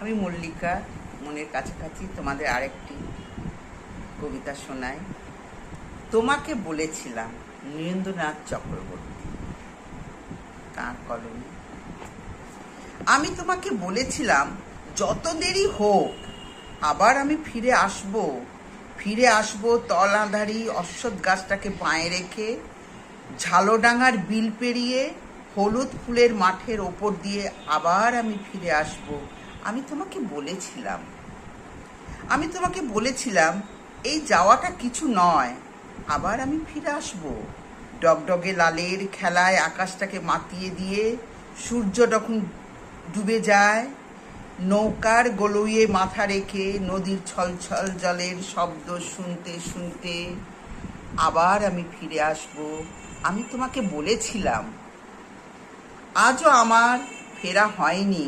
আমি মল্লিকা মনের কাছাকাছি তোমাদের আরেকটি কবিতা শোনাই। তোমাকে বলেছিলাম, নীরেন্দ্রনাথ চক্রবর্তী, তাঁর কলমে। আমি তোমাকে বলেছিলাম যত দেরি হোক আবার আমি ফিরে আসবো তলাধারী অশ্বত্থ গাছটাকে পায়ে রেখে, ঝালোডাঙার বিল পেরিয়ে হলুদ ফুলের মাঠের ওপর দিয়ে আবার আমি ফিরে আসব। আমি তোমাকে বলেছিলাম এই যাওয়াটা কিছু নয়, আবার আমি ফিরে আসব। ডগডগে লালের খেলায় আকাশটাকে মাতিয়ে দিয়ে সূর্য যখন ডুবে যায়, নৌকার গলুইয়ে মাথা রেখে নদীর ছলছল জলের শব্দ শুনতে শুনতে আবার আমি ফিরে আসব। আমি তোমাকে বলেছিলাম। আজও আমার ফেরা হয়নি।